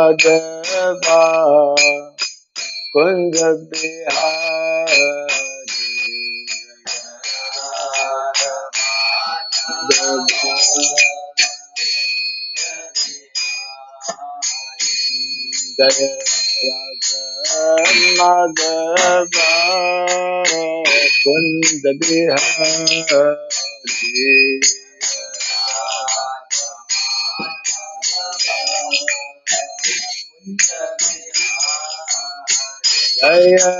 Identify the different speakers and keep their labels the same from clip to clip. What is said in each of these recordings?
Speaker 1: Madhava Kunja Bihari Jaya Radha Madhava Kunja Bihari Jaya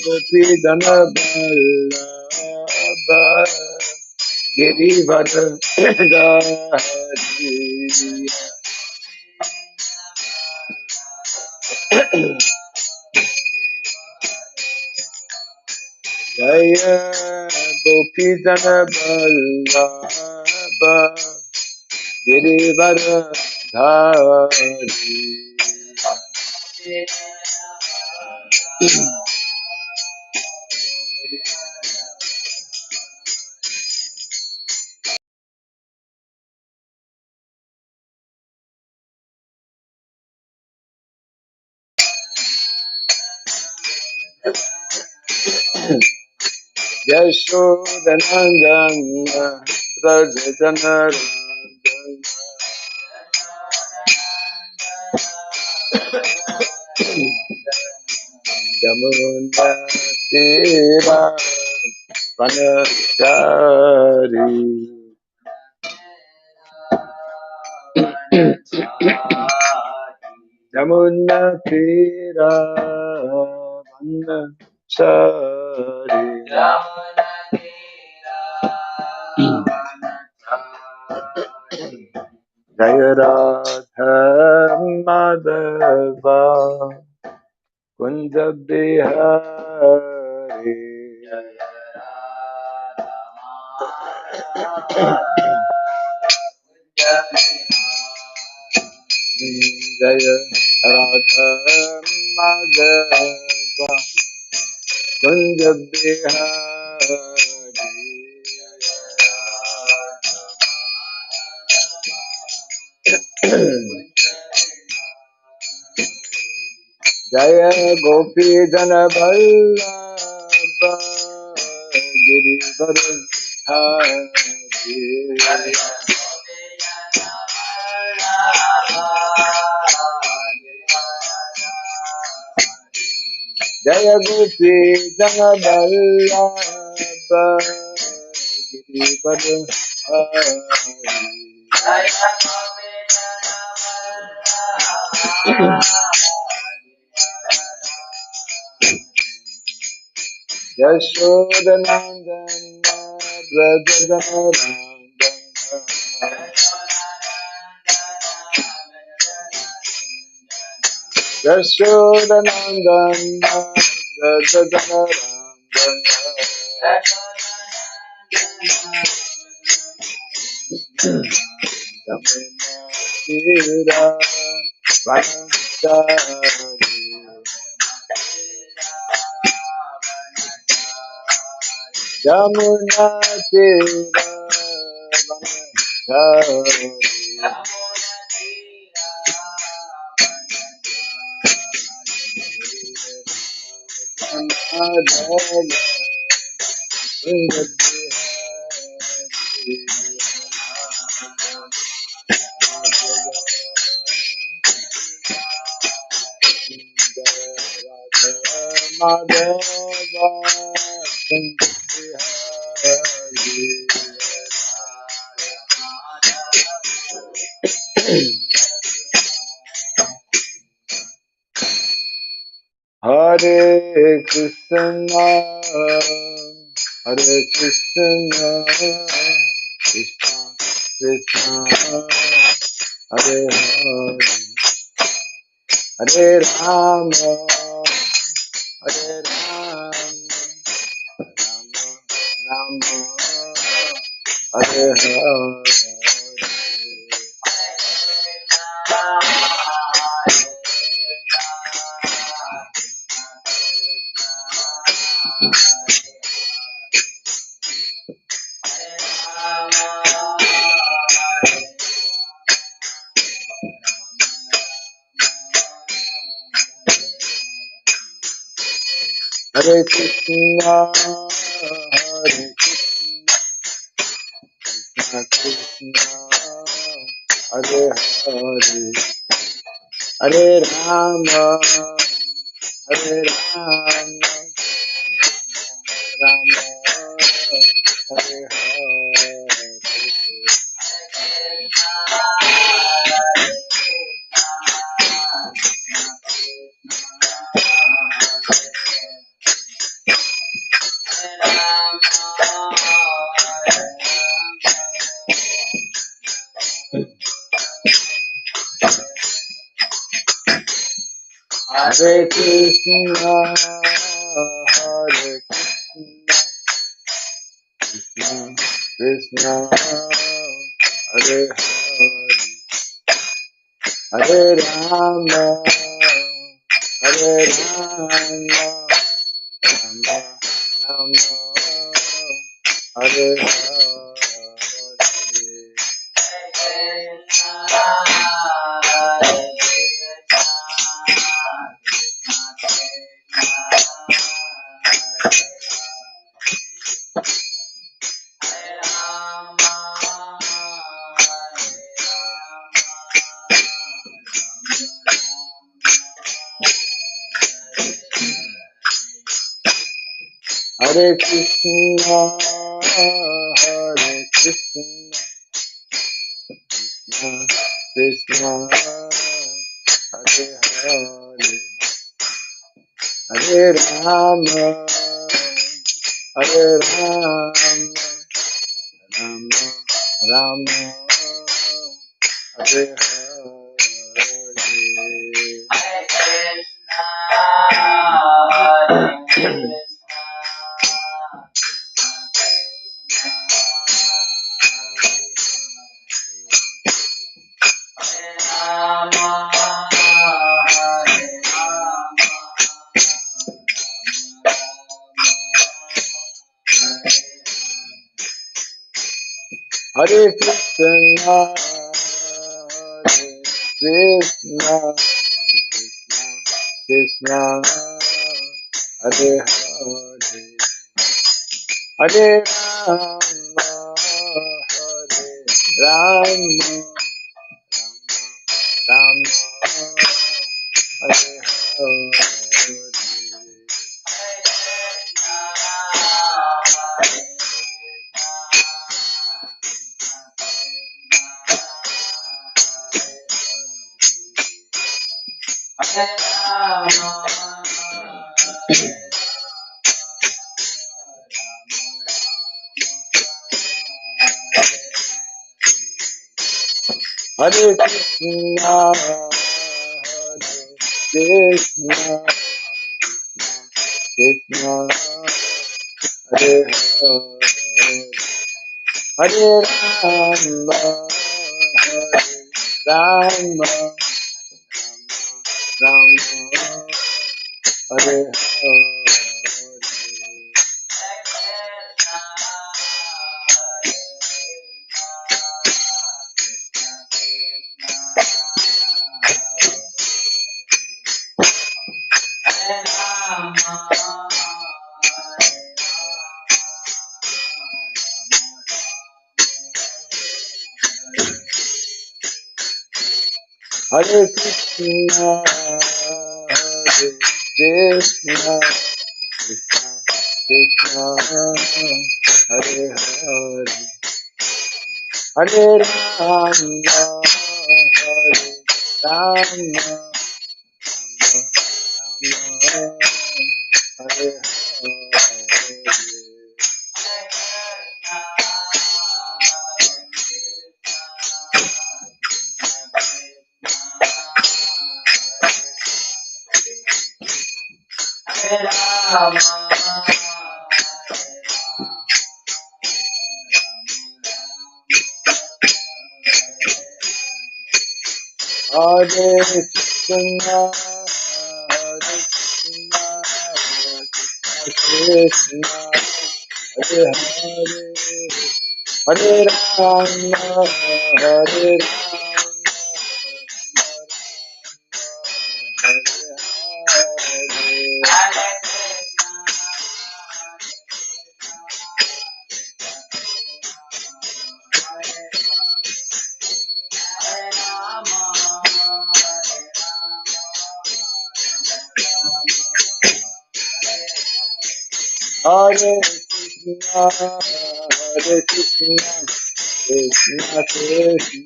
Speaker 1: Gopi Dana Vallabha Girivardhari Jaya Gopi Dana Vallabha Girivardhari Yashodanandana Prajajanarandana Jamuna Tira Vanachari Jamuna Tira Vanachari Jaya Radha Madhava Kunja Bihari Jaya Radha Madhava Kunja Bihari Jaya Gopi Jana Vallabha Girivardhari Jaya Gopi Jana Vallabha Girivardhari Yashodanandana Brajajanarandana Yashodanandana Brajajanarandana Jamuna Tira Vanachari Jamuna Tira Vanachari Madhava Kunja Madhava Hare Krishna Hare Krishna Krishna Krishna Hare Hare Hare Rama Hare Rama Rama Rama Hare Hare Hare Krishna, Krishna Krishna, Hare Hare, Hare Rama, Hare Rama, Rama, Hare Hare. Hare Krishna, Hare Krishna, Krishna, Hare Hare, Hare Rama, Hare Rama, Rama, Rama, Hare Hare. Hare Krishna, Hare Krishna, Krishna, Hare Hare, Hare Rama, Hare Rama, Rama, Rama, Hare Hare. Hare Krishna, Hare Krishna, Krishna, Hare Hare, Hare Rama, Hare Rama, Rama, Hare Hare. Hare Krishna, Hare Krishna, Krishna, Hare Hare, Hare Rama, Hare Rama, Rama, Hare Hare. Hare Krishna, Hare Krishna, Krishna, Krishna, Hare Hare, Hare Rama, Hare Rama, Rama, Hare Hare. Hare Krishna, Hare Krishna, Krishna, Hare Hare, Hare Rama, Hare Rama, Hare Hare. Hare Krishna, Hare Krishna, Krishna Krishna,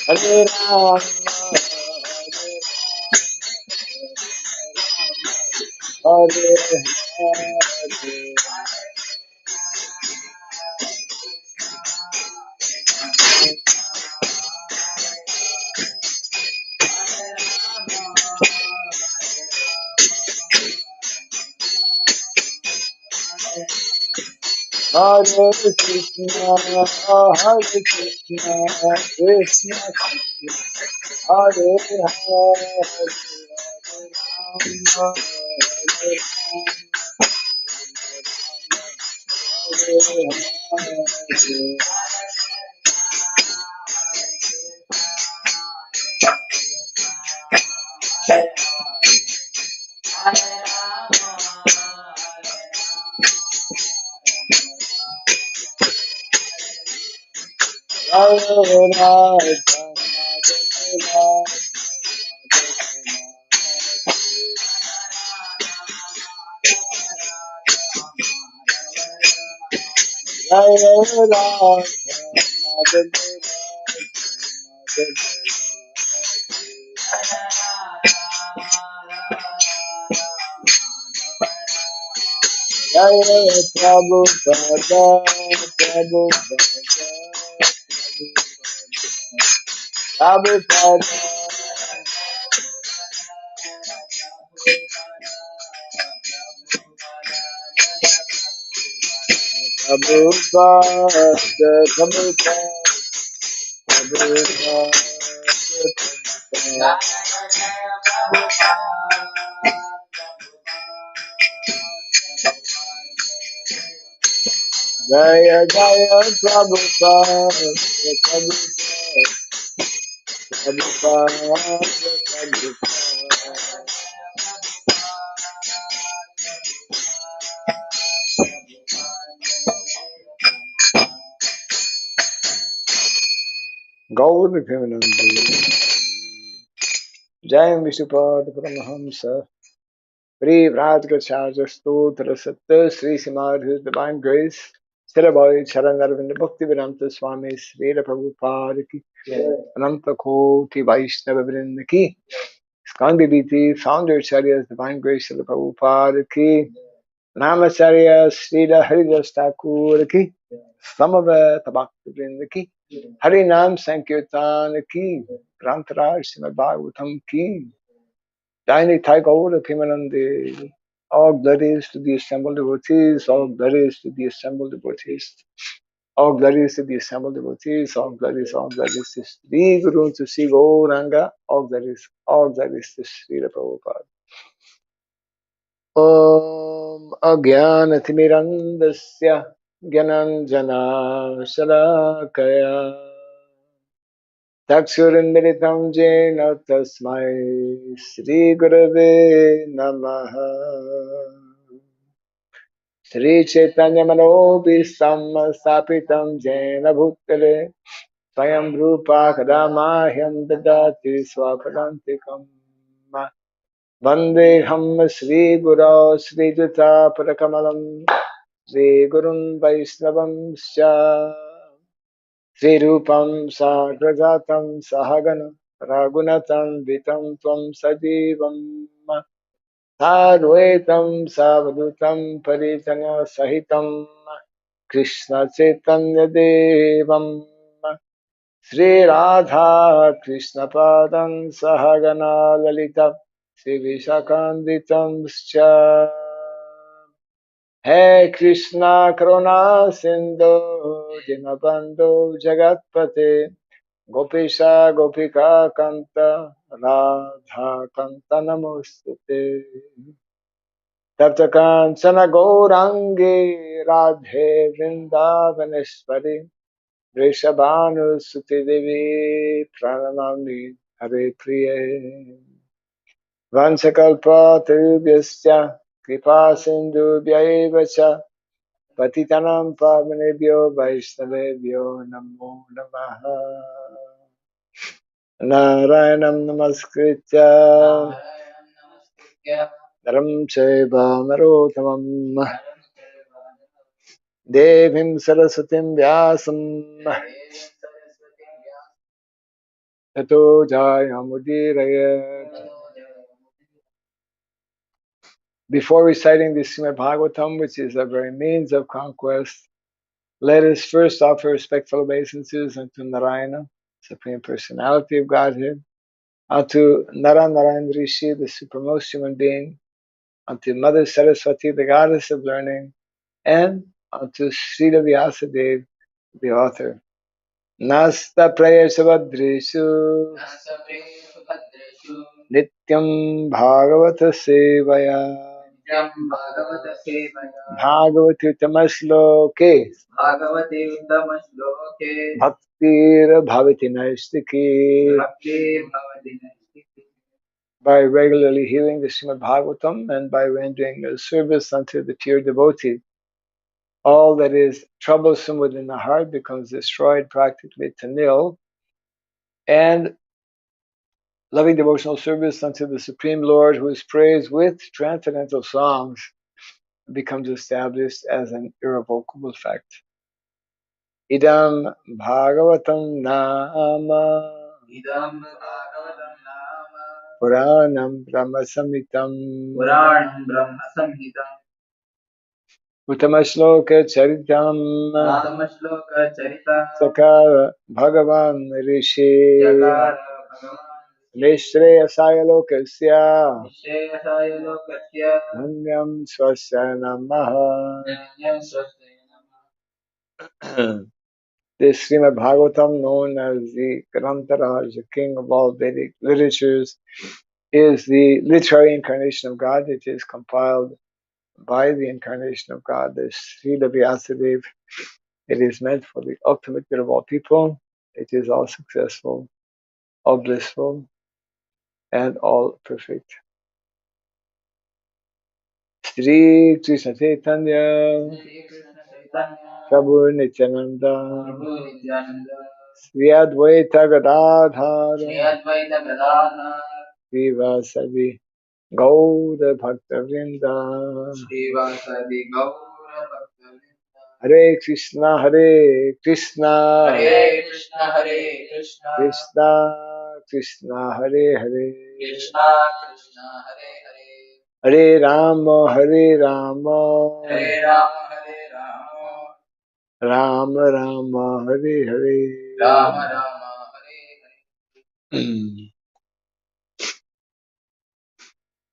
Speaker 1: Hare Hare, Hare Rama, Hare Hare, Hare Krishna, Hare Krishna, Krishna Krishna, Hare Hare, Hare Prabhupada, Jaya Jaya Prabhupada, Prabhupada, Prabhupada. Gaur Vivekananda, Jai Vishnupada Paramahamsa, Pri Vrajgacharya Stotra Satta Sri Simadhi Divine Grace, Srila Charanarvinda Bhakti Vedanta Swami Srila Prabhupada ki, Ananta Koti Vaishnava Vrinda ki, Skandi Biti, Founder Acharyas Divine Grace Srila Prabhupada ki, Namacharya Srila Haridas Thakur ki, Samaveta Bhakti Vrinda ki, Hari Nam Sankirtan ki, Grantaraj Srimad Bhagavatam ki, Tiny Thai Gaur Pimanandi, all glories to the assembled devotees, all glories to the assembled devotees, all glories to the assembled devotees, all glories to Sri Guru, to Sri Gauranga, all glories to Sri Prabhupada. Om Agyanatimirandasya Gyananjana Shalakaya Takshurindritam Jena Tasmai Sri Gurave Namaha Sri Chaitanya Manobhisam Sapitam Jena Bhutale Swayam Rupa Kadamahyam Dadati Swapadantikam Vandeham Sri Guru Sri Juta Parakamalam Sri Gurun Vaisnavam Sya Sri Rupam Sagrajatam Sahagana Ragunatam Vitam Tvam Sajivam Sadvaitam Savadutam Paritana Sahitam Krishna Chaitanya Devam Sri Radha Krishna Padam Sahagana Lalita Sri Vishakanditam Scha Hey Krishna Karuna Sindhu Dinabandhu Jagatpate Gopisha Gopika Kanta Radha Kanta Namostute Tapta Kanchana Gaurangi Radhe Vrindavaneshwari Vrishabhanu Suti Devi Pranamami Hare Priye Vanchakalpa Tarubhyascha Kripa Sindhu Vyaivacha Patitanam Pavanebhyo Vaishnavebhyo Namo Namaha Narayanam Namaskritya Naram Chaiva Narotamam Devim Saraswatim Vyasam Tato Jayamudirayat. Before reciting the Srimad Bhagavatam, which is a very means of conquest, let us first offer respectful obeisances unto Narayana, Supreme Personality of Godhead, unto Narayan Rishi, the supremmost human being, unto Mother Saraswati, the goddess of learning, and unto Srila Vyasadeva, the author. Nasta Prayasavadrishu Nityam Bhagavata Sevaya Bhagavati Tamasloke Bhaktir Bhavati Naistiki. By regularly hearing the Srimad Bhagavatam and by rendering a service unto the pure devotee, all that is troublesome within the heart becomes destroyed practically to nil, and loving devotional service unto the Supreme Lord, who is praised with transcendental songs, becomes established as an irrevocable fact. Idam Bhagavatam Nama Puranam Brahma Samhitam Uttama Charitam Sakara Bhagavan Rishi Nishreyasaya Lokasya Dhanyam Swasya Namaha. This Srimad Bhagavatam, known as the Grantaraj, the king of all Vedic literatures, is the literary incarnation of God. It is compiled by the incarnation of God, the Srila Vyasadeva. It is meant for the ultimate good of all people. It is all successful, all blissful, and all perfect. Sri Krishna Chaitanya Prabhu Nityananda Sri Advaita Gadadhara Sri Vasadi Gaura Bhakta Vrinda. Hare Krishna Hare Krishna Krishna Krishna Hare Hare Hare Rama Hare Rama Rama Rama Hare Hare.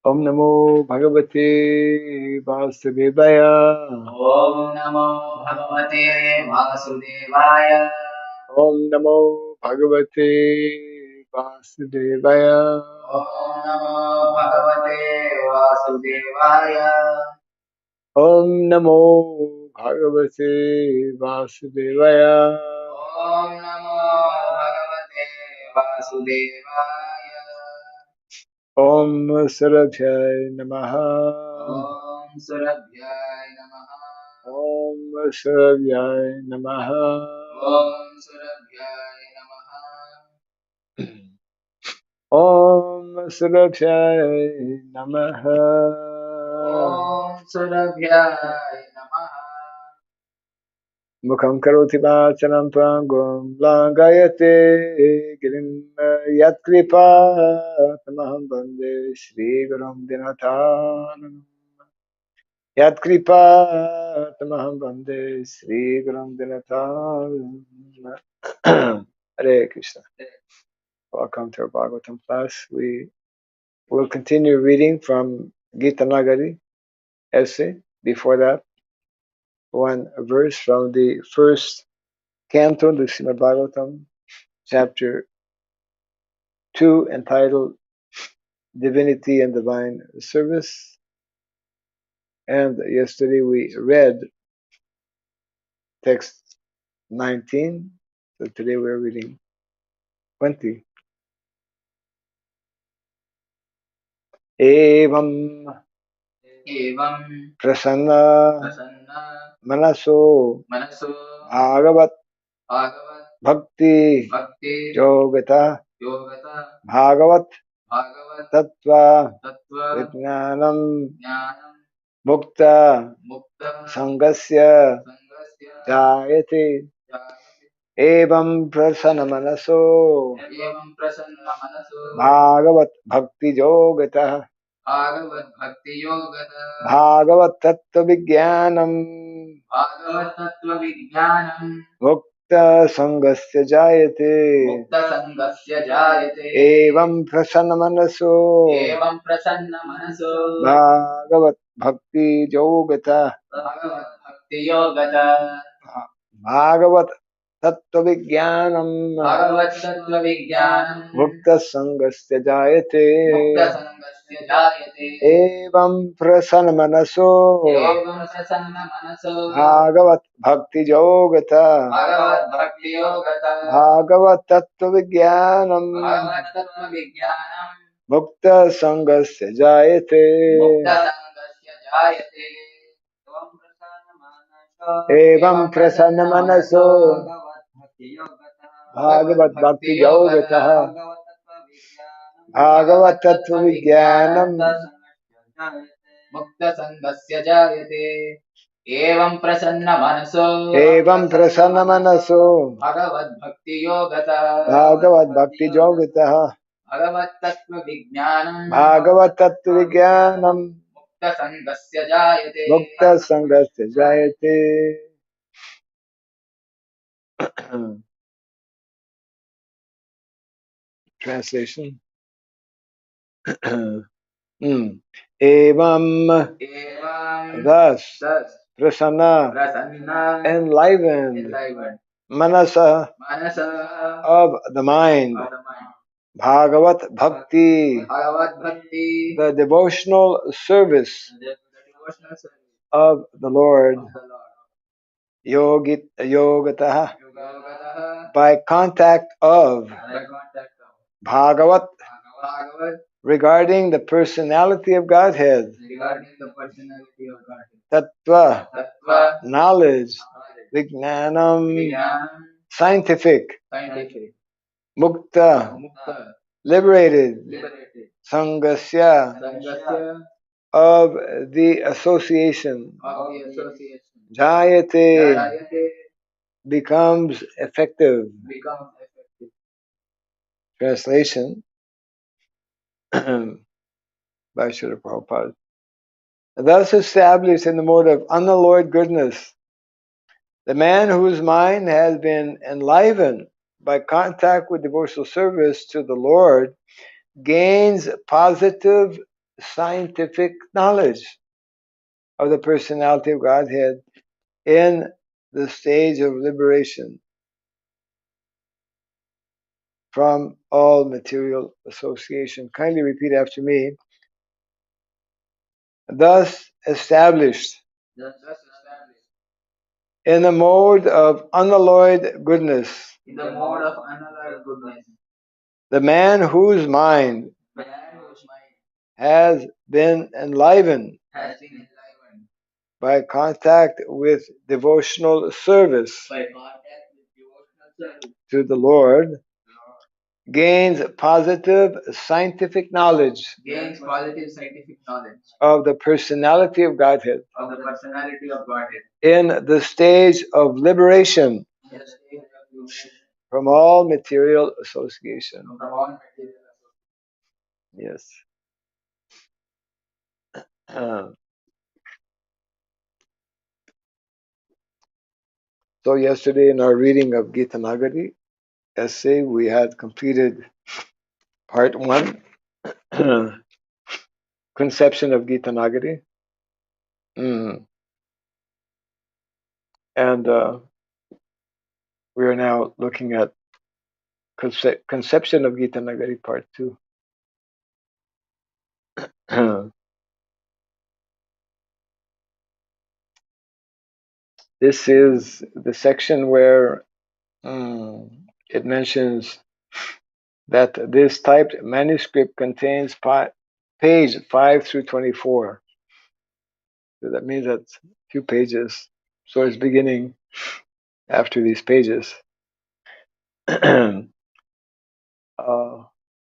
Speaker 1: Om Namo Bhagavate Vasudevaya.
Speaker 2: Om Namo Bhagavate Vasudevaya.
Speaker 1: Om Namo Bhagavate Vasudevaya.
Speaker 2: Om Namo Bhagavate Vasudevaya.
Speaker 1: Om Namo Bhagavate Vasudevaya.
Speaker 2: Om Namo Bhagavate Vasudevaya.
Speaker 1: Om Sarabhyay Namaha.
Speaker 2: Om Surabhyaya Namaha.
Speaker 1: Om Sarabhyay Namaha.
Speaker 2: Om Surabhyaya Namaha.
Speaker 1: Om Sarabhyay Namaha.
Speaker 2: Om Surabhyaya Namaha.
Speaker 1: Mukham karoti vachanam pangum langayate girim yatkripa tamaham bande Shri Gurum Dinathanam. Yatkripa tamaham bande Shri Gurum Dinathanam. Hare Krishna. Welcome to our Bhagavatam class. We will continue reading from Gitanagari essay. Before that, one verse from the first canto, the Srimad Bhagavatam, chapter 2, entitled Divinity and Divine Service. And yesterday we read text 19, so today we're reading 20. Evam
Speaker 2: Evam
Speaker 1: prasanna
Speaker 2: Prasanna
Speaker 1: manaso
Speaker 2: Manaso
Speaker 1: bhagavat
Speaker 2: Bhagavat
Speaker 1: bhakti
Speaker 2: Bhakti
Speaker 1: yogata
Speaker 2: Yogata
Speaker 1: bhagavat
Speaker 2: Bhagavat
Speaker 1: tattva
Speaker 2: Tattva
Speaker 1: vijnanam
Speaker 2: Jnanam
Speaker 1: mukta
Speaker 2: Mukta
Speaker 1: sangasya
Speaker 2: Sangasya
Speaker 1: jayate
Speaker 2: Jayate
Speaker 1: evam prasana manaso
Speaker 2: Evam Prasanna Manaso
Speaker 1: bhagavat bhakti yogatah
Speaker 2: Bhagavat Bhakti Yogata
Speaker 1: bhagavat tattva vijnanam
Speaker 2: Bhagavat Tattva Vijnanam
Speaker 1: mukta sangasya jayate
Speaker 2: Mukta Sangasya Jayate
Speaker 1: evam prasana manaso
Speaker 2: Evam Prasanna Manaso
Speaker 1: bhagavat bhakti yogata
Speaker 2: Bhagavat Bhakti Yogata
Speaker 1: bhagavat tattva vijnanam
Speaker 2: Bhagavat Tattva Vijnanam
Speaker 1: mukta sangasya jayate
Speaker 2: Mukta Sangasya Jayate
Speaker 1: evam prasana manaso
Speaker 2: Evam Prasanna Manaso
Speaker 1: bhagavat bhakti yogata
Speaker 2: Bhagavat Bhakti Yogata
Speaker 1: bhagavat tattva vijnanam
Speaker 2: Bhagavat Tattva Vijnanam
Speaker 1: mukta sangasya jayate
Speaker 2: Mukta Sangasya Jayate
Speaker 1: evam prasana manaso
Speaker 2: Bhagavat Bhakti Yogata
Speaker 1: bhagavat bhakti yogata bhagavat tattva vijnanam
Speaker 2: Mukta Sangasya Jayate Evam Prasanna Manaso
Speaker 1: evam prasana manaso
Speaker 2: Bhagavat Bhakti Yogata
Speaker 1: bhagavat bhakti yogata
Speaker 2: Bhagavat Tattva Vijnanam
Speaker 1: bhagavat tattva vijnanam
Speaker 2: Mukta Sangasya Jayate
Speaker 1: mukta sangasya jayate. Translation. Evam,
Speaker 2: Evam
Speaker 1: thus,
Speaker 2: Thus
Speaker 1: prasanna,
Speaker 2: Prasanna
Speaker 1: enlivened,
Speaker 2: Enlivened
Speaker 1: manasa,
Speaker 2: Manasa
Speaker 1: of the mind,
Speaker 2: of the mind
Speaker 1: bhagavat bhakti,
Speaker 2: Bhagavat Bhakti
Speaker 1: the devotional service
Speaker 2: the devotional service
Speaker 1: of the Lord,
Speaker 2: of the Lord
Speaker 1: yogataha,
Speaker 2: Yogataha
Speaker 1: by contact of
Speaker 2: by contact of
Speaker 1: bhagavat,
Speaker 2: Bhagavat
Speaker 1: regarding the personality of Godhead,
Speaker 2: regarding the personality of God
Speaker 1: tattva,
Speaker 2: Tattva
Speaker 1: knowledge,
Speaker 2: knowledge
Speaker 1: vijnanam,
Speaker 2: Vijnanam
Speaker 1: scientific,
Speaker 2: scientific
Speaker 1: mukta,
Speaker 2: Mukta
Speaker 1: liberated,
Speaker 2: liberated
Speaker 1: sangasya,
Speaker 2: Sangasya
Speaker 1: of the association,
Speaker 2: of the association
Speaker 1: jayate,
Speaker 2: Jayate
Speaker 1: becomes effective.
Speaker 2: becomes effective.
Speaker 1: Translation by Srila Prabhupada. Thus established in the mode of unalloyed goodness, the man whose mind has been enlivened by contact with devotional service to the Lord gains positive scientific knowledge of the personality of Godhead in the stage of liberation from all material association. Kindly repeat after me. Thus established
Speaker 2: Thus established
Speaker 1: in the mode of unalloyed goodness,
Speaker 2: in the mode of unalloyed goodness,
Speaker 1: the man whose mind
Speaker 2: man whose mind
Speaker 1: has been enlivened
Speaker 2: has been enlivened
Speaker 1: by contact with devotional service
Speaker 2: by contact with devotional service,
Speaker 1: to the Lord
Speaker 2: Lord
Speaker 1: gains positive scientific knowledge
Speaker 2: gains positive scientific knowledge
Speaker 1: of the personality of Godhead
Speaker 2: of the personality of Godhead
Speaker 1: in the stage of liberation
Speaker 2: in the state of liberation
Speaker 1: from all material association.
Speaker 2: from all material
Speaker 1: Yes. Uh, so yesterday in our reading of Gitanagari essay, we had completed part 1, conception of Gitanagari. And we are now looking at conception of Gitanagari part 2. This is the section where it mentions that this typed manuscript contains page 5 through 24. So that means that's a few pages. So it's beginning after these pages. uh,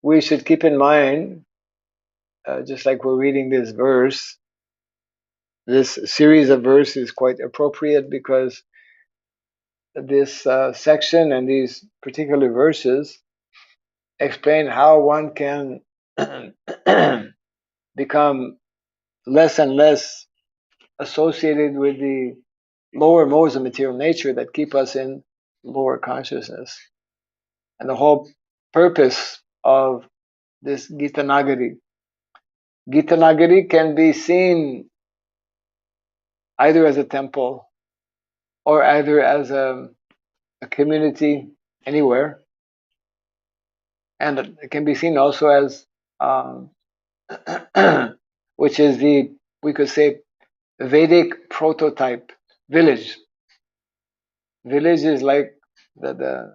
Speaker 1: we should keep in mind, just like we're reading this verse, this series of verses is quite appropriate because this section and these particular verses explain how one can become less and less associated with the lower modes of material nature that keep us in lower consciousness. And the whole purpose of this Gitanagari. Gitanagari can be seen either as a temple or either as a community anywhere. And it can be seen also as, which is we could say, Vedic prototype village. Village is like the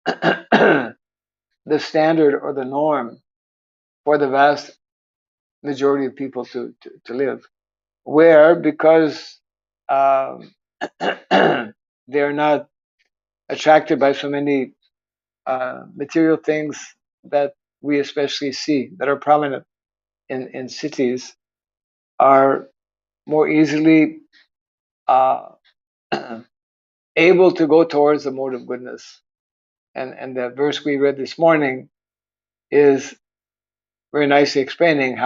Speaker 1: the standard or the norm for the vast majority of people to live. Where, because they're not attracted by so many material things that we especially see that are prominent in cities, are more easily uh, able to go towards the mode of goodness. And the verse we read this morning is very nicely explaining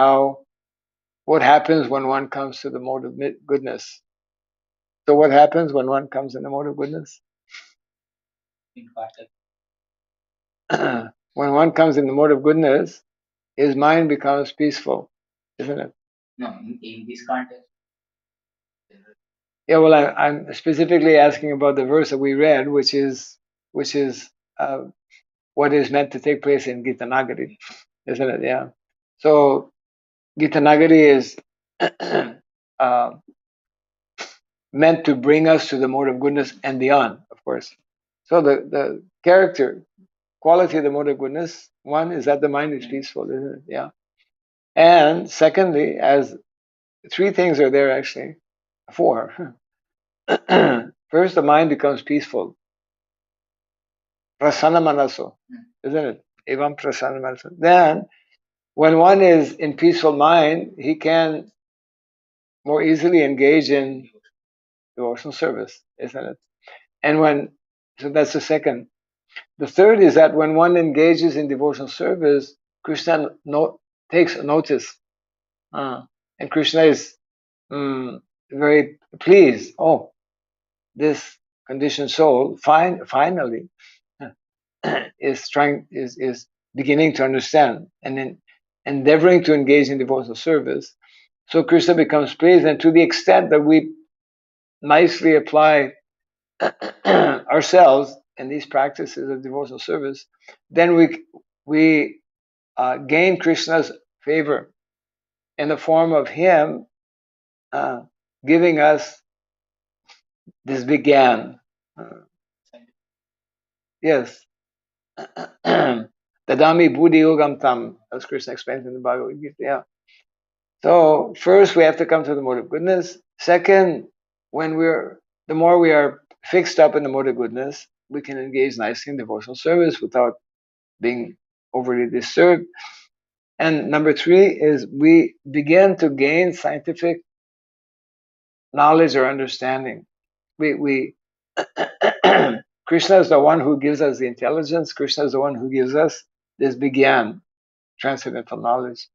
Speaker 1: what happens when one comes to the mode of goodness. So what happens when one comes in the mode of goodness? When one comes in the mode of goodness, his mind becomes peaceful, isn't it?
Speaker 2: No, in this context.
Speaker 1: Yeah, well, I'm specifically asking about the verse that we read, which is uh, what is meant to take place in Gitanagari, isn't it? Yeah. So Gitanagari is uh, meant to bring us to the mode of goodness and beyond, of course. So the character quality of the mode of goodness, one is that the mind is peaceful, isn't it? Yeah. And secondly, as three things are there actually, four. First, the mind becomes peaceful. Prasanna manaso, isn't it? Evam prasanna manaso. Then, when one is in peaceful mind, he can more easily engage in devotional service, isn't it? And so that's the second. The third is that when one engages in devotional service, Krishna takes notice. And Krishna is very pleased. Oh, this conditioned soul finally is beginning to understand and then endeavoring to engage in devotional service. So Krishna becomes pleased, and to the extent that we nicely apply ourselves in these practices of devotional service, then we gain Krishna's favor in the form of him giving us this big gyan. Yes. Dadami buddhi yogam tam, as Krishna explains in the Bhagavad Gita. Yeah. So first we have to come to the mode of goodness. Second, the more we are fixed up in the mode of goodness, we can engage nicely in devotional service without being overly disturbed. And number three is we begin to gain scientific knowledge or understanding. We Krishna is the one who gives us the intelligence. Krishna is the one who gives us this begyan, transcendental knowledge.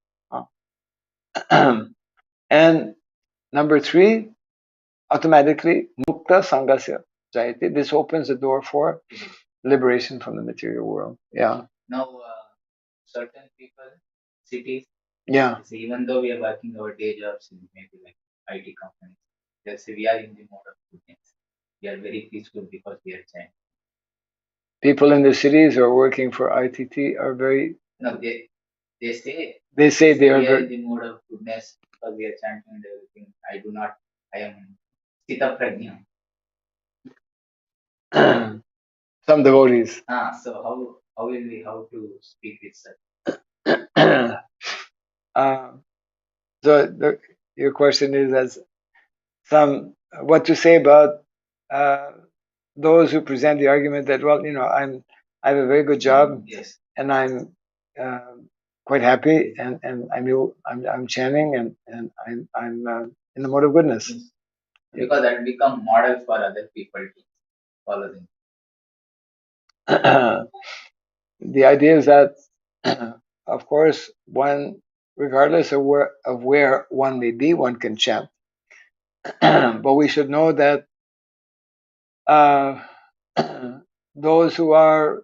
Speaker 1: And number three, automatically, mukta sangasya jayate. This opens the door for liberation from the material world. Yeah.
Speaker 2: Now, certain people, cities,
Speaker 1: Yeah.
Speaker 2: even though we are working our day jobs in maybe like IT companies, they say we are in the mode of goodness. We are very peaceful because we are chanting.
Speaker 1: People in the cities who are working for ITT are very.
Speaker 2: No, they say
Speaker 1: they are
Speaker 2: we are
Speaker 1: very
Speaker 2: in the mode of goodness because we are chanting and everything. I am Sita Prajna.
Speaker 1: Some devotees.
Speaker 2: So how to speak with such?
Speaker 1: So your question is as what to say about those who present the argument that, well, I have a very good job.
Speaker 2: Yes.
Speaker 1: And I'm quite happy, and I'm chanting, and I'm in the mode of goodness.
Speaker 2: Yes. Because that become model for other people to follow them.
Speaker 1: The idea is that, of course, one, regardless of where one may be, one can chant. But we should know that uh, those who are,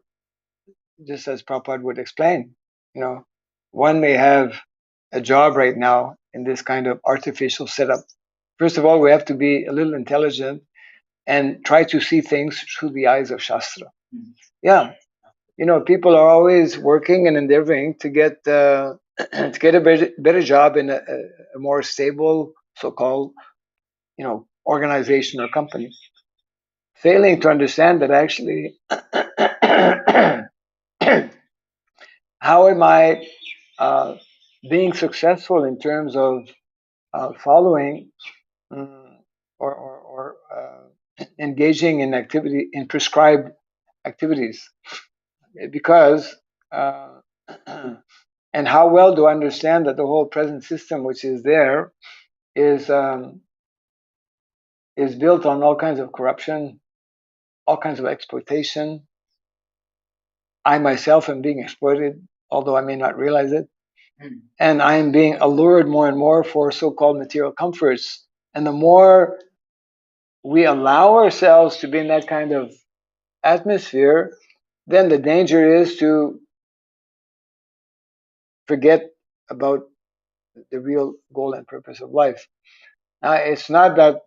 Speaker 1: just as Prabhupada would explain, you know, one may have a job right now in this kind of artificial setup. First of all, we have to be a little intelligent and try to see things through the eyes of Shastra. Yeah, people are always working and endeavoring to get to get a better job in a more stable, so-called, organization or company, failing to understand that actually, how am I being successful in terms of following or engaging in prescribed activities, because and how well do I understand that the whole present system which is there is built on all kinds of corruption, all kinds of exploitation. I myself am being exploited, although I may not realize it. And I am being allured more and more for so-called material comforts. And the more we allow ourselves to be in that kind of atmosphere, then the danger is to forget about the real goal and purpose of life. Now, it's not that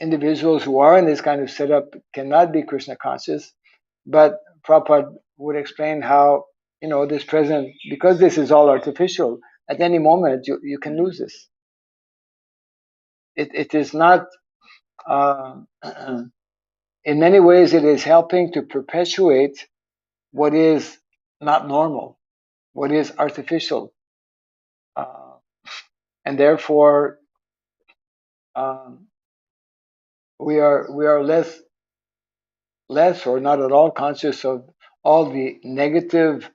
Speaker 1: individuals who are in this kind of setup cannot be Krishna conscious, but Prabhupada would explain how, this present, because this is all artificial, at any moment you can lose this. It is not, in many ways, it is helping to perpetuate what is not normal, what is artificial. And therefore, um, we are less or not at all conscious of all the negative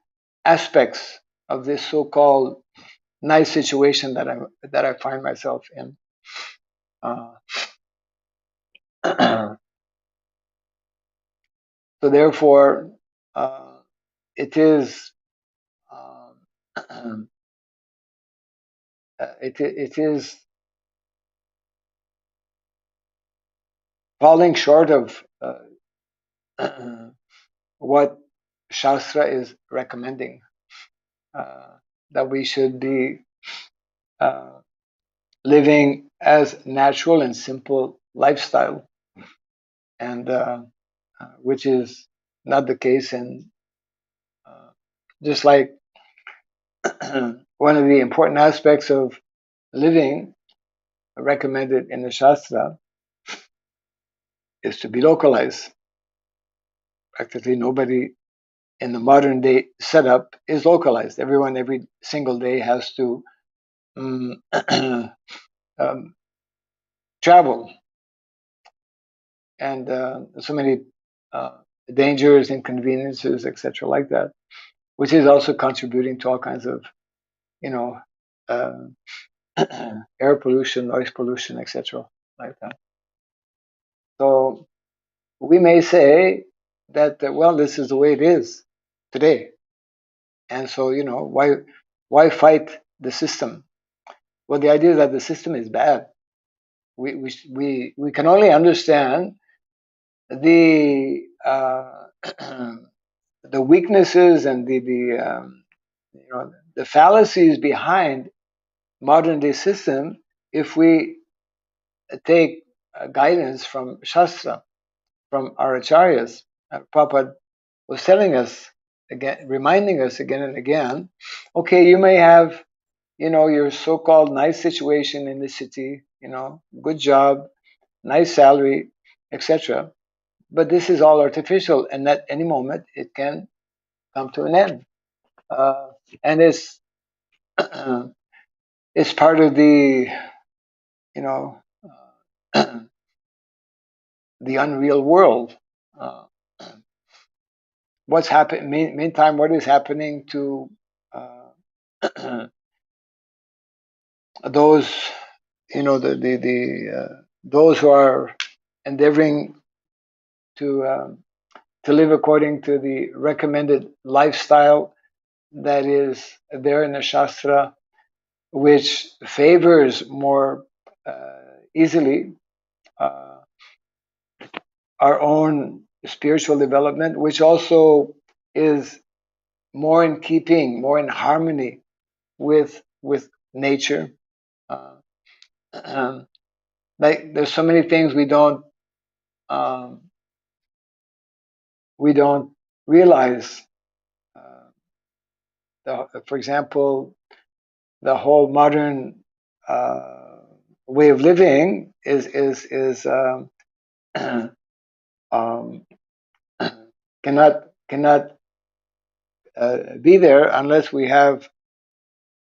Speaker 1: aspects of this so-called nice situation that I find myself in. So therefore, it is it is falling short of what Shastra is recommending, that we should be living as natural and simple lifestyle, and which is not the case. And just like one of the important aspects of living recommended in the Shastra is to be localized. Practically nobody in the modern day setup is localized. Everyone every single day has to travel, and so many dangers, inconveniences, etc., like that, which is also contributing to all kinds of, uh, air pollution, noise pollution, etc., like that. So we may say that, well, this is the way it is today, and so why fight the system? Well, the idea is that the system is bad. We can only understand the the weaknesses and the fallacies behind modern day system if we take guidance from Shastra, from our acharyas. Prabhupada was telling us again, reminding us again and again, okay, you may have, your so-called nice situation in the city, good job, nice salary, etc. But this is all artificial, and at any moment it can come to an end. And it's part of the, the unreal world. Uh, what's happening? Meantime, what is happening to those, those who are endeavoring to live according to the recommended lifestyle that is there in the Shastra, which favors more easily uh, our own spiritual development, which also is more in keeping, more in harmony with nature. Uh, like there's so many things um, we don't realize. For example, the whole modern way of living is um, cannot be there unless we have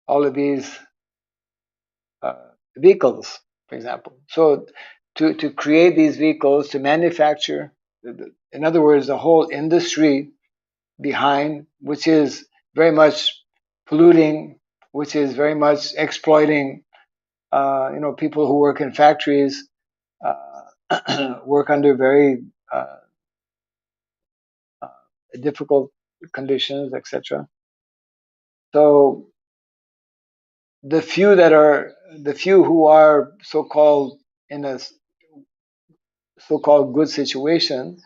Speaker 1: all of these uh, vehicles, for example. So to create these vehicles, to manufacture, in other words, the whole industry behind, which is very much polluting, which is very much exploiting, people who work in factories, work under very uh, difficult conditions, etc. So the few who are so-called in a so-called good situation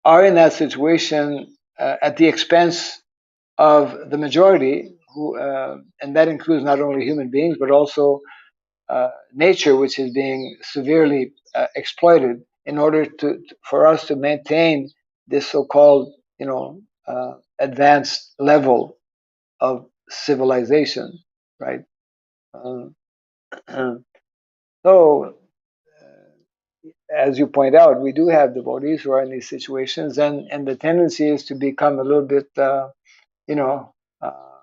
Speaker 1: are in that situation at the expense of the majority, who and that includes not only human beings but also nature, which is being severely exploited in order for us to maintain this so-called advanced level of civilization, right? Um, so, as you point out, we do have devotees who are in these situations, and the tendency is to become a little bit, you know, uh,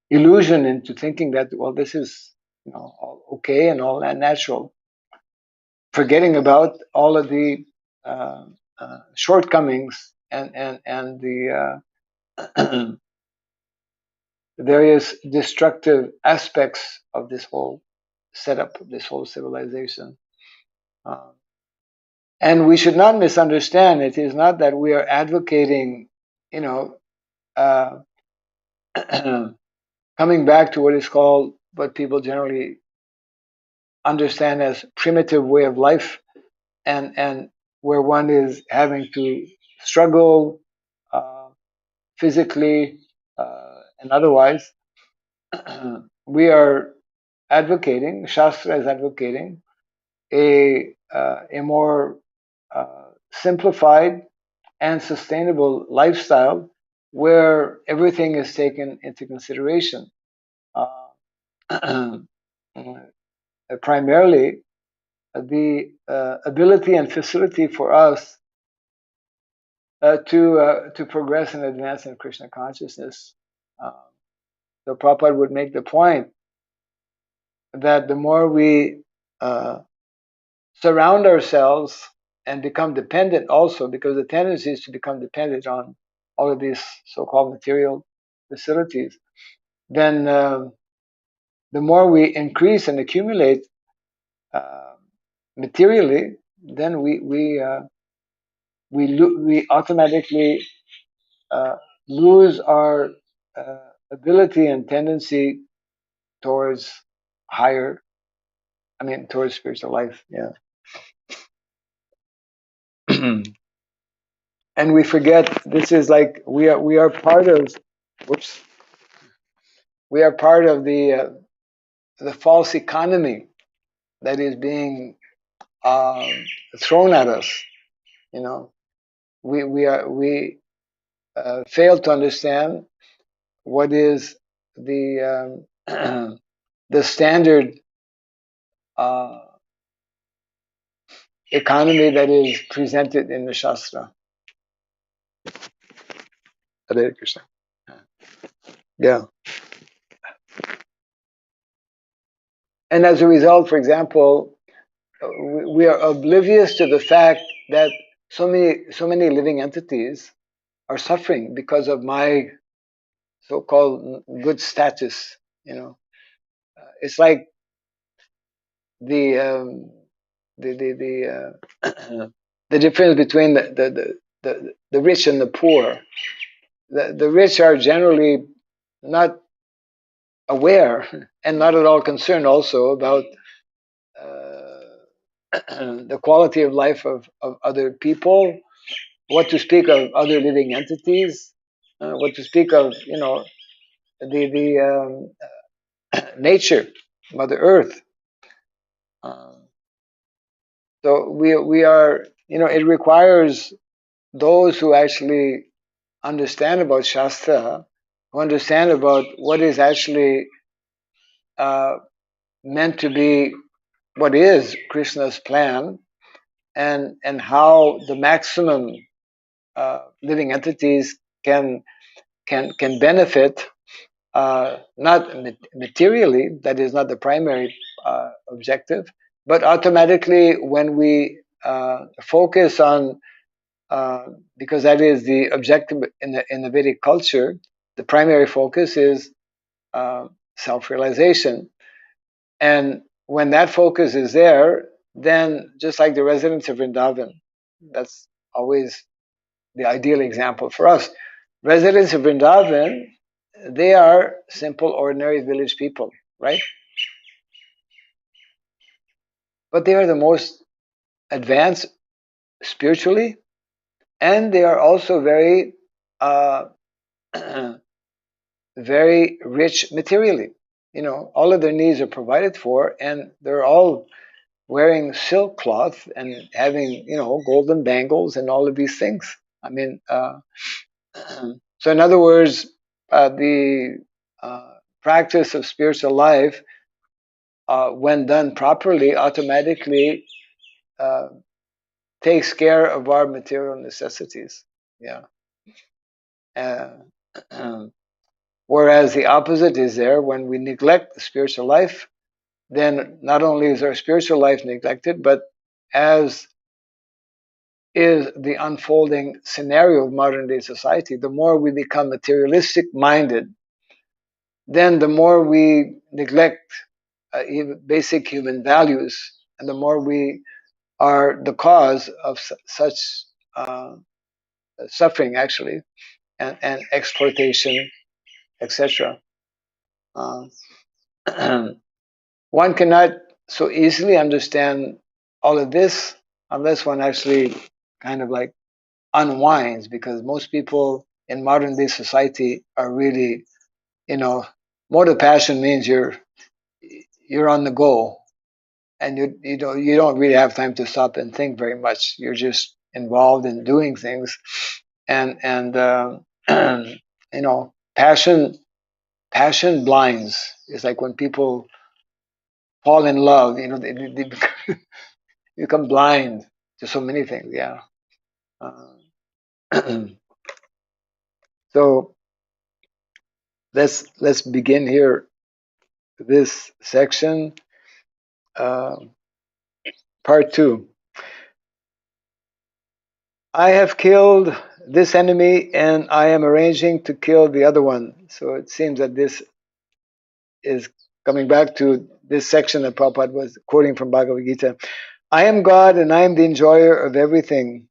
Speaker 1: illusion into thinking that, well, this is, all okay and all that natural, forgetting about all of the uh, shortcomings and the various destructive aspects of this whole setup, this whole civilization. Um, and we should not misunderstand. It is not that we are advocating, you know, uh, coming back to what is called, what people generally understand as primitive way of life, and where one is having to struggle uh, physically and otherwise. We are advocating, Shastra is advocating a more simplified and sustainable lifestyle where everything is taken into consideration. Uh, Primarily, the ability and facility for us to progress and advance in Krishna consciousness. So Prabhupada would make the point that the more we uh, surround ourselves and become dependent also, because the tendency is to become dependent on all of these so-called material facilities, then the more we increase and accumulate uh, materially, then we automatically uh, lose our ability and tendency towards higher, towards spiritual life. Yeah. And we forget this is like we are part of, whoops, we are part of the false economy that is being um, thrown at us. You know, we fail to understand what is the the standard uh, economy that is presented in the Shastra. Hare Krishna. Yeah. And as a result, for example, we are oblivious to the fact that so many living entities are suffering because of my so-called good status. You know, it's like the the difference between the rich and the poor. The rich are generally not aware and not at all concerned also about the quality of life of other people, what to speak of other living entities, what to speak of, the nature, Mother Earth. Uh, so we are, it requires those who actually understand about Shastra, who understand about what is actually uh, meant to be, what is Krishna's plan, and how the maximum living entities can benefit, not materially, that is not the primary objective, but automatically when we focus on, because that is the objective in the Vedic culture, the primary focus is self-realization. And when that focus is there, then just like the residents of Vrindavan, that's always the ideal example for us. Residents of Vrindavan, they are simple, ordinary village people, right? But they are the most advanced spiritually, and they are also very, uh, very rich materially. All of their needs are provided for, and they're all wearing silk cloth and having, golden bangles and all of these things. I mean, so in other words, the practice of spiritual life, when done properly, automatically uh, takes care of our material necessities. Yeah. Uh, whereas the opposite is there when we neglect the spiritual life, then not only is our spiritual life neglected, but as is the unfolding scenario of modern day society, the more we become materialistic minded, then the more we neglect basic human values, and the more we are the cause of such uh, suffering, actually, and exploitation, etc. Uh, one cannot so easily understand all of this unless one actually kind of like unwinds, because most people in modern day society are really, mode of passion means you're on the go, and you don't really have time to stop and think very much. You're just involved in doing things, and passion blinds. It's like when people fall in love, they become blind to so many things. Yeah. Uh, so let's begin here this section, uh, part 2. I have killed this enemy and I am arranging to kill the other one. So it seems that this is coming back to this section that Prabhupada was quoting from Bhagavad Gita. I am God and I am the enjoyer of everything.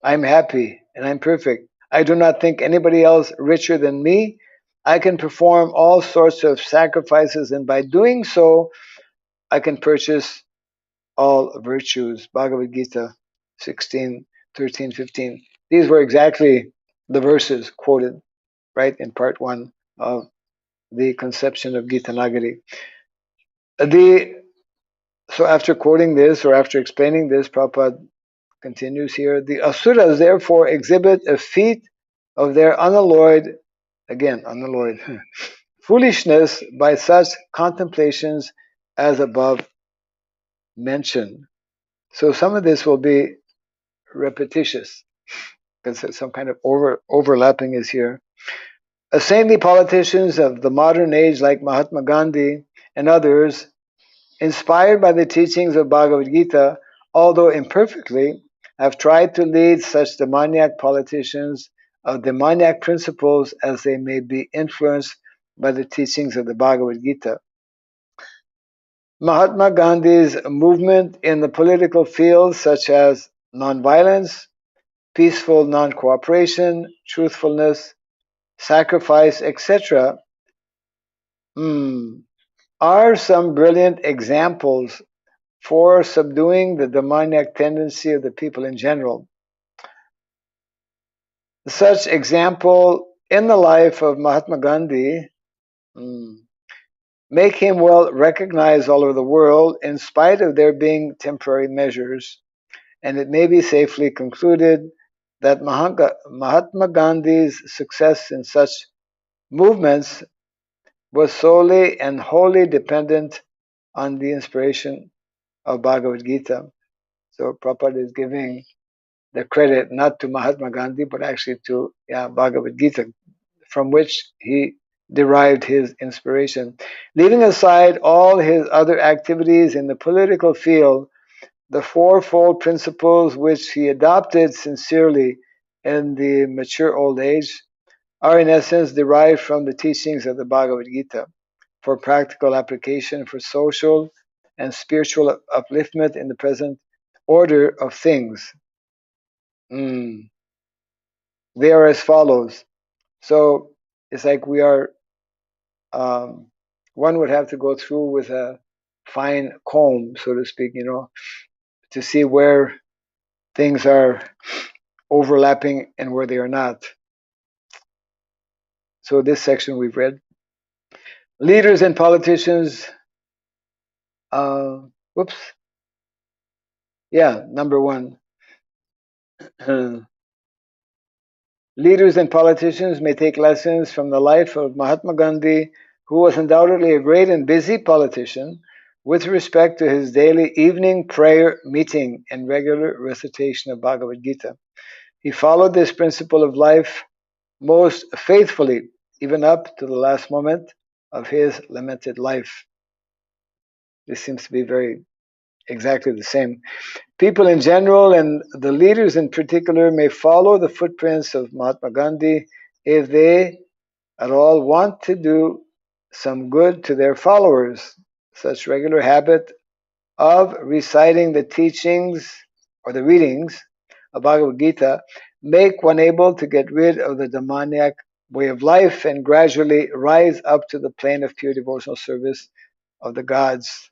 Speaker 1: I am happy and I'm perfect. I do not think anybody else richer than me. I can perform all sorts of sacrifices, and by doing so, I can purchase all virtues. Bhagavad Gita 16, 13, 15. These were exactly the verses quoted, right, in part 1 of the conception of Gitanagari. So after quoting this, or after explaining this, Prabhupada continues here. The Asuras therefore exhibit a feat of their unalloyed foolishness by such contemplations as above mentioned. So some of this will be repetitious, because some kind of overlapping is here. Saintly politicians of the modern age like Mahatma Gandhi and others, inspired by the teachings of Bhagavad Gita, although imperfectly, have tried to lead such demoniac politicians of demoniac principles as they may be influenced by the teachings of the Bhagavad Gita. Mahatma Gandhi's movement in the political fields such as nonviolence, peaceful non-cooperation, truthfulness, sacrifice, etc., are some brilliant examples for subduing the demoniac tendency of the people in general. Such example in the life of Mahatma Gandhi make him well recognized all over the world in spite of there being temporary measures, and it may be safely concluded that Mahatma Gandhi's success in such movements was solely and wholly dependent on the inspiration of Bhagavad Gita. So Prabhupada is giving the credit not to Mahatma Gandhi, but actually to Bhagavad Gita, from which he derived his inspiration. Leaving aside all his other activities in the political field, the fourfold principles which he adopted sincerely in the mature old age are in essence derived from the teachings of the Bhagavad Gita for practical application for social and spiritual upliftment in the present order of things. They are as follows. So it's like we are, one would have to go through with a fine comb, so to speak, to see where things are overlapping and where they are not. So this section we've read. Leaders and politicians, number one. Leaders and politicians may take lessons from the life of Mahatma Gandhi, who was undoubtedly a great and busy politician, with respect to his daily evening prayer meeting and regular recitation of Bhagavad Gita. He followed this principle of life most faithfully, even up to the last moment of his limited life. This seems to be very exactly the same. People in general and the leaders in particular may follow the footprints of Mahatma Gandhi if they at all want to do some good to their followers. Such regular habit of reciting the teachings or the readings of Bhagavad Gita make one able to get rid of the demoniac way of life and gradually rise up to the plane of pure devotional service of the gods.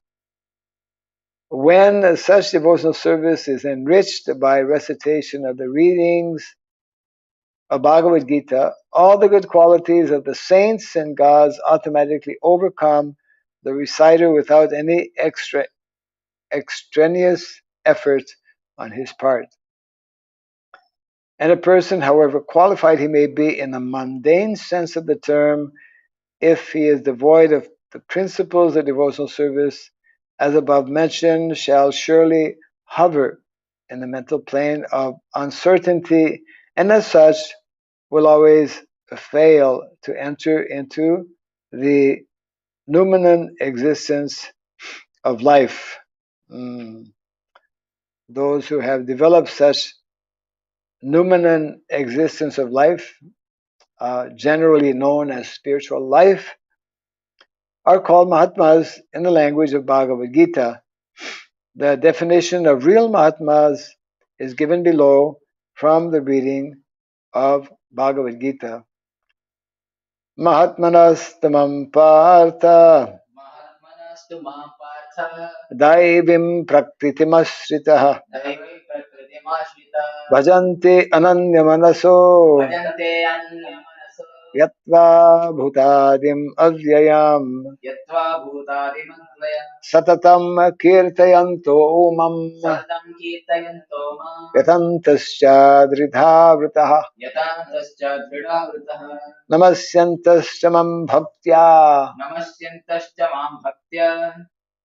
Speaker 1: When such devotional service is enriched by recitation of the readings of Bhagavad Gita, all the good qualities of the saints and gods automatically overcome the reciter without any extraneous effort on his part. And a person, however qualified he may be in the mundane sense of the term, if he is devoid of the principles of devotional service, as above mentioned, shall surely hover in the mental plane of uncertainty, and as such will always fail to enter into the noumenon existence of life. Those who have developed such noumenon existence of life, generally known as spiritual life, are called Mahatmas in the language of Bhagavad Gita. The definition of real Mahatmas is given below from the reading of Bhagavad Gita. Mahatmanastamam partha daivim prakritimasritah bhajante ananyamanaso yatva bhutadim avyayam satatam kirtayanto umam yatantascha dridhavritah namasyantascha mam bhaktya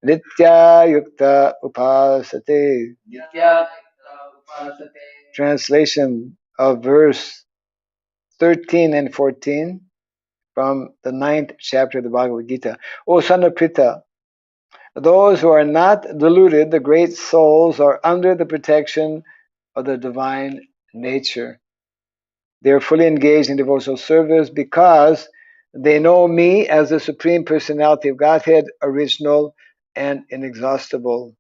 Speaker 1: nitya yukta upasate. Translation of verse 13 and 14 from the 9th chapter of the Bhagavad Gita. O son of Pritha, those who are not deluded, the great souls, are under the protection of the divine nature. They are fully engaged in devotional service because They know me as the Supreme Personality of Godhead, original and inexhaustible,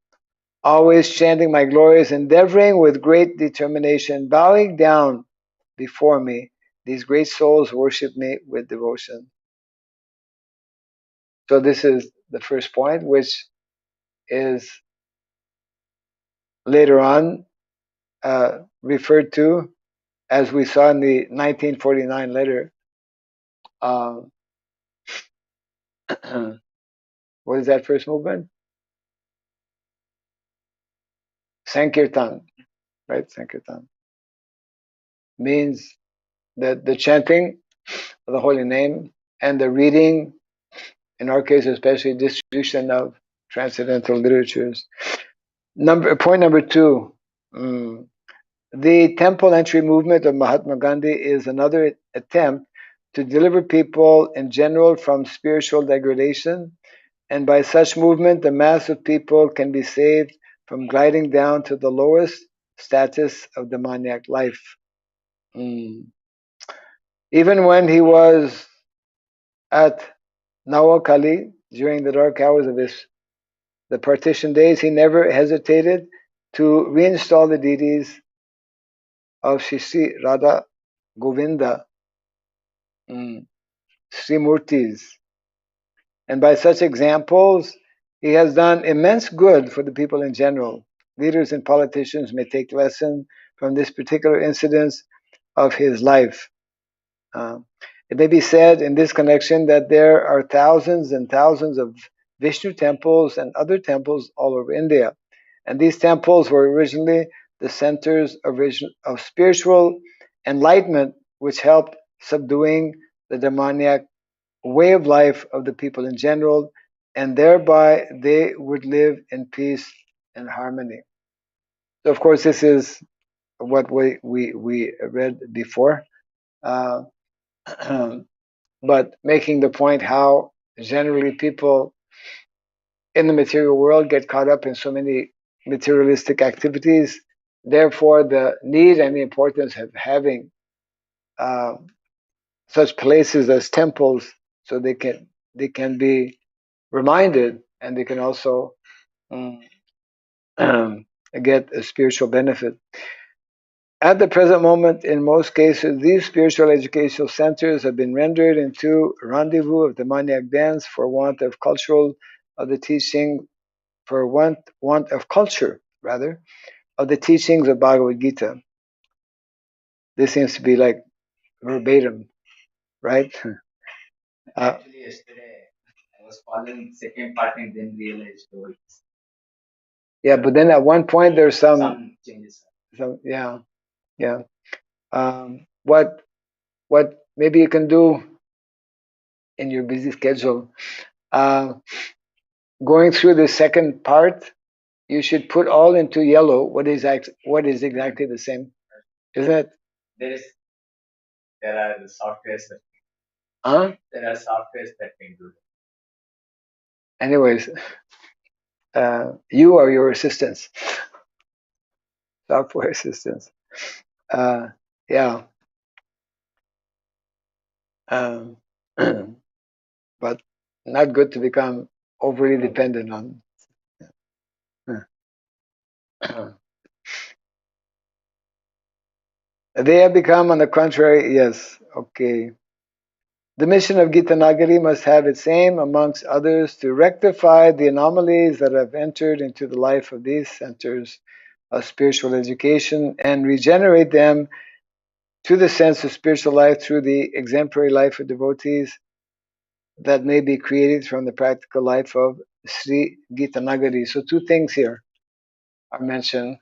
Speaker 1: always chanting my glories, endeavoring with great determination, bowing down before me. These great souls worship me with devotion. So this is the first point, which is later on referred to, as we saw in the 1949 letter. Uh, what is that first movement? Sankirtan, right? Sankirtan means the chanting of the holy name and the reading, in our case especially, distribution of transcendental literatures. Point number two. The temple entry movement of Mahatma Gandhi is another attempt to deliver people in general from spiritual degradation, and by such movement, the mass of people can be saved from gliding down to the lowest status of demoniac life. Even when he was at Nawakali during the dark hours of the partition days, he never hesitated to reinstall the deities of Shri Radha Govinda, Srimurtis. And by such examples, he has done immense good for the people in general. Leaders and politicians may take lesson from this particular incident of his life. Uh, it may be said in this connection that there are thousands and thousands of Vishnu temples and other temples all over India. And these temples were originally the centers of spiritual enlightenment, which helped subduing the demoniac way of life of the people in general, and thereby they would live in peace and harmony. So, of course, this is what we read before. Uh, but making the point how generally people in the material world get caught up in so many materialistic activities. Therefore, the need and the importance of having uh, such places as temples, so they can be reminded, and they can also um, get a spiritual benefit. At the present moment, in most cases, these spiritual educational centers have been rendered into rendezvous of demoniac dens for want of cultural of the teaching, for want of culture, rather, of the teachings of Bhagavad Gita. This seems to be like verbatim, right?
Speaker 2: Actually, yesterday I was following second part and then realized
Speaker 1: Yeah, but then at one point there's
Speaker 2: some changes.
Speaker 1: yeah. What maybe you can do in your busy schedule, uh, going through the second part, you should put all into yellow what is exactly the same, isn't it?
Speaker 2: There are softwares that there are softwares that can do
Speaker 1: Anyways, you are your assistants, software assistants. Uh, yeah. Um, but not good to become overly dependent on. They have become, on the contrary, yes, okay. The mission of Gitanagari must have its aim, amongst others, to rectify the anomalies that have entered into the life of these centers of spiritual education and regenerate them to the sense of spiritual life through the exemplary life of devotees that may be created from the practical life of Sri Gitanagari. So two things here are mentioned.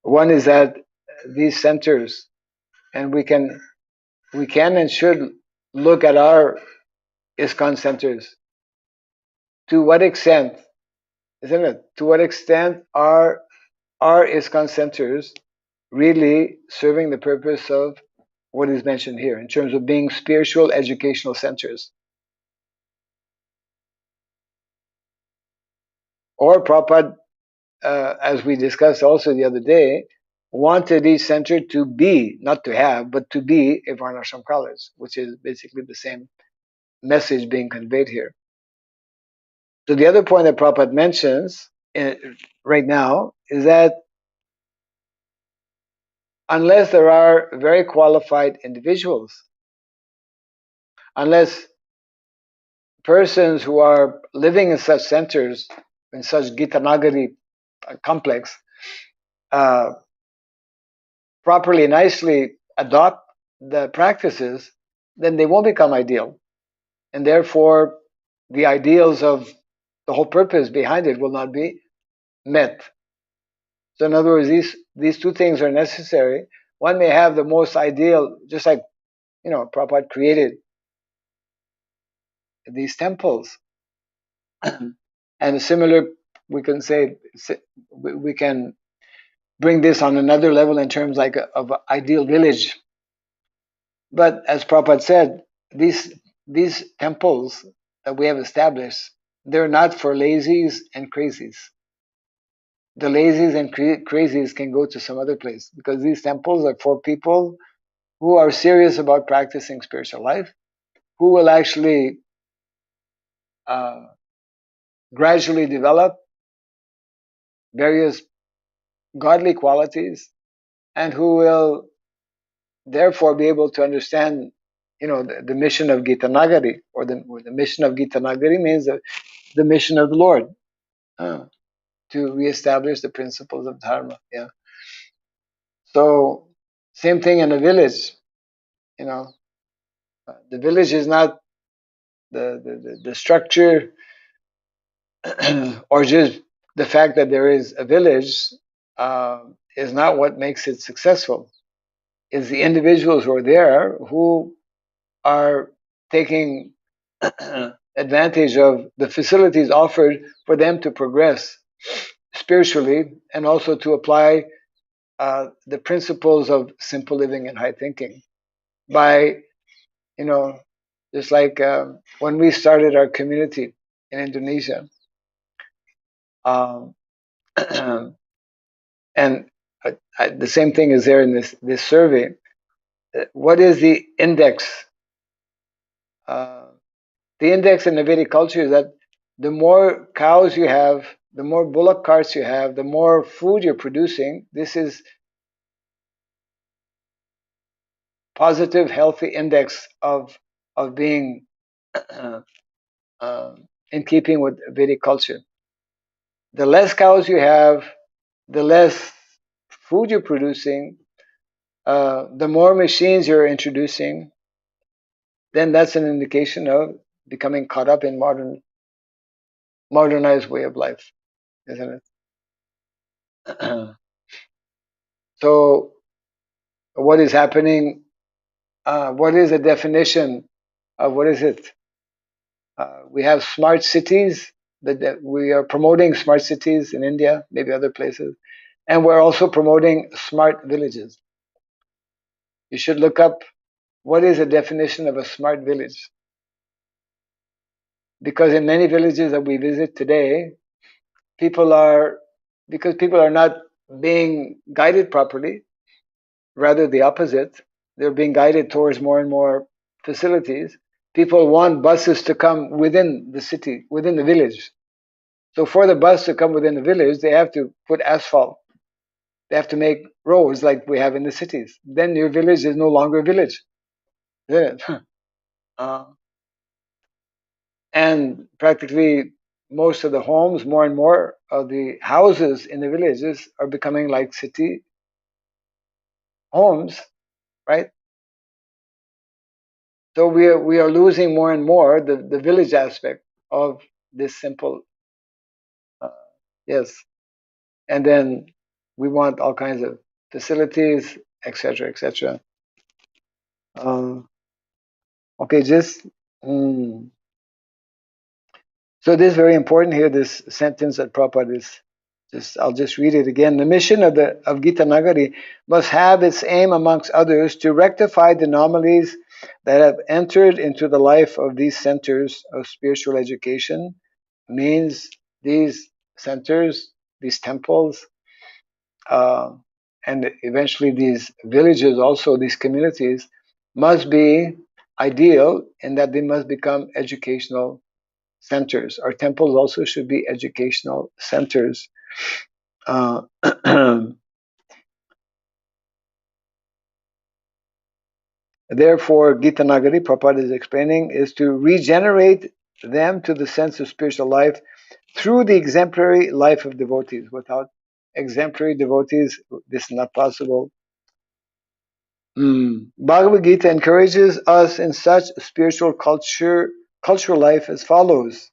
Speaker 1: One is that these centers, and we can and should look at our ISKCON centers. To what extent, isn't it? To what extent are our ISKCON centers really serving the purpose of what is mentioned here in terms of being spiritual educational centers? Or Prabhupada, as we discussed also the other day, wanted each center to be, not to have, but to be a Varnasrama college, which is basically the same message being conveyed here. So the other point that Prabhupada mentions right now is that unless there are very qualified individuals, unless persons who are living in such centers, in such Gitanagari complex, uh, properly, nicely adopt the practices, then they won't become ideal. And therefore, the ideals of the whole purpose behind it will not be met. So in other words, these two things are necessary. One may have the most ideal, just like, Prabhupada created these temples. And similar, we can say, we can bring this on another level in terms like of ideal village. But as Prabhupada said, these temples that we have established, they're not for lazies and crazies. The lazies and crazies can go to some other place, because these temples are for people who are serious about practicing spiritual life, who will actually uh, gradually develop various godly qualities, and who will therefore be able to understand, the mission of Gitanagari, or the mission of Gitanagari means the mission of the Lord, to reestablish the principles of Dharma. Yeah. So same thing in a village. The village is not the structure, or just the fact that there is a village, is not what makes it successful. It's the individuals who are there who are taking advantage of the facilities offered for them to progress spiritually, and also to apply the principles of simple living and high thinking by, just like when we started our community in Indonesia. Um, and the same thing is there in this survey. What is the index? The index in the Vedic culture is that the more cows you have, the more bullock carts you have, the more food you're producing. This is positive, healthy index of being uh, in keeping with Vedic culture. The less cows you have, the less food you're producing, the more machines you're introducing, then that's an indication of becoming caught up in modernized way of life, isn't it? So what is happening? What is the definition of what is it? We have smart cities that we are promoting smart cities in India, maybe other places, and we're also promoting smart villages. You should look up what is the definition of a smart village, because in many villages that we visit today, because people are not being guided properly, rather the opposite. They're being guided towards more and more facilities. People want buses to come within the city, within the village. So for the bus to come within the village, they have to put asphalt. They have to make roads like we have in the cities. Then your village is no longer a village. uh, and practically most of the homes, more and more of the houses in the villages are becoming like city homes, right? So we are losing more and more the village aspect of this simple, uh, yes. And then we want all kinds of facilities, etc., etc. Okay, just so this is very important here. This sentence that Prabhupada is just, I'll just read it again. The mission of Gitanagari must have its aim, amongst others, to rectify the anomalies that have entered into the life of these centers of spiritual education. Means these centers, these temples, uh, and eventually these villages, also these communities, must be ideal in that they must become educational centers. Our temples also should be educational centers. Therefore, Gitanagari, Prabhupada is explaining, is to regenerate them to the sense of spiritual life through the exemplary life of devotees. Without exemplary devotees, this is not possible. Bhagavad Gita encourages us in such spiritual cultural life as follows.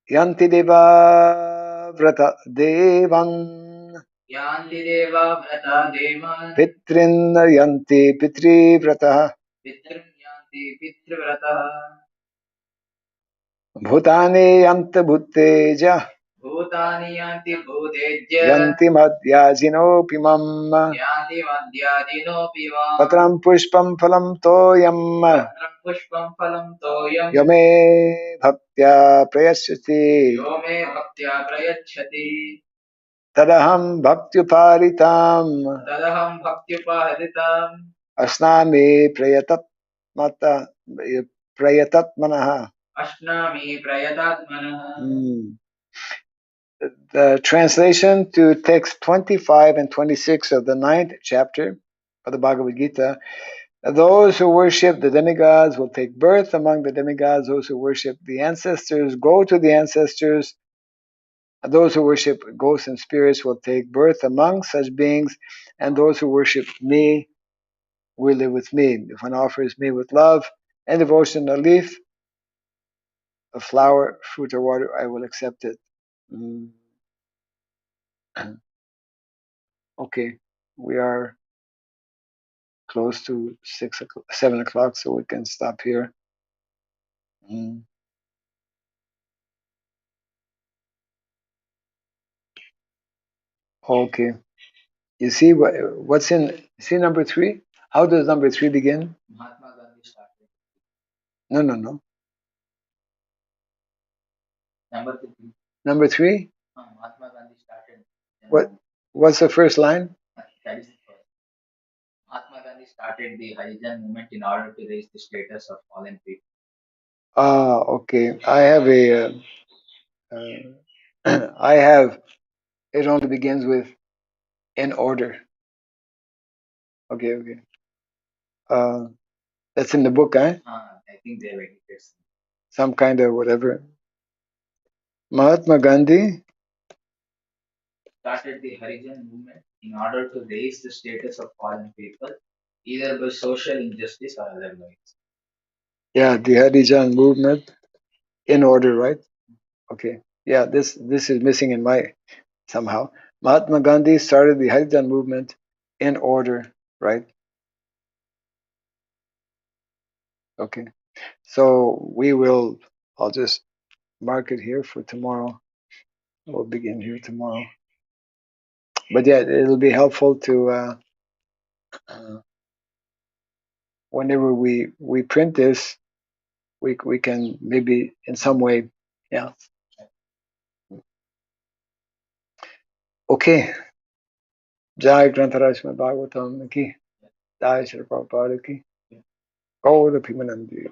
Speaker 1: Yanti deva vrata devan
Speaker 2: Yanti deva vrata devan
Speaker 1: pitrin yanti pitri vrata
Speaker 2: pitrin yanti pitrivrata
Speaker 1: bhutane yanta bhuteja
Speaker 2: bhutani yanti bhutejya
Speaker 1: yanti madhyajino pimam
Speaker 2: yanti madhyadino pivam
Speaker 1: patram pushpam phalam toyam
Speaker 2: patram pushpam phalam toyam
Speaker 1: yame bhaktya prayasyati
Speaker 2: yo me bhaktya prayachati
Speaker 1: tadaham bhaktyuparitam
Speaker 2: tadaham bhaktyupaharitam
Speaker 1: asnami prayatatmata prayatatmanaha.
Speaker 2: ashnami prayatatmanah.
Speaker 1: The translation to text 25 and 26 of the 9th chapter of the Bhagavad Gita. Those who worship the demigods will take birth among the demigods. Those who worship the ancestors go to the ancestors. Those who worship ghosts and spirits will take birth among such beings. And those who worship me will live with me. If one offers me with love and devotion a leaf, a flower, fruit, or water, I will accept it. Mm. Okay, we are close to 7 o'clock, so we can stop here. Okay, you see what's in? See number 3. How does number 3 begin?
Speaker 2: Mahatma Gandhi started.
Speaker 1: No.
Speaker 2: Number 3.
Speaker 1: Number 3.
Speaker 2: Mahatma Gandhi started.
Speaker 1: What's the first line?
Speaker 2: That is the first. Mahatma Gandhi started the Harijan movement in order to raise the status of fallen people.
Speaker 1: Okay. I have I have. It only begins with in order. Okay. That's in the book, eh?
Speaker 2: I think they were
Speaker 1: Some kind of whatever. Mahatma Gandhi
Speaker 2: started the Harijan movement in order to raise the status of fallen people, either by social injustice or otherwise.
Speaker 1: Yeah, the Harijan movement in order, right? Okay. Yeah, this is missing in my somehow. Mahatma Gandhi started the Harijan movement in order, right? Okay. So I'll just mark it here for tomorrow. We'll begin here tomorrow. But yeah, it'll be helpful to whenever we print this, we can maybe in some way, yeah. Okay. Jai Grantaraj Bhagavatam ki. Jai Shri Prabhupada ki. Gaura Pimanandi.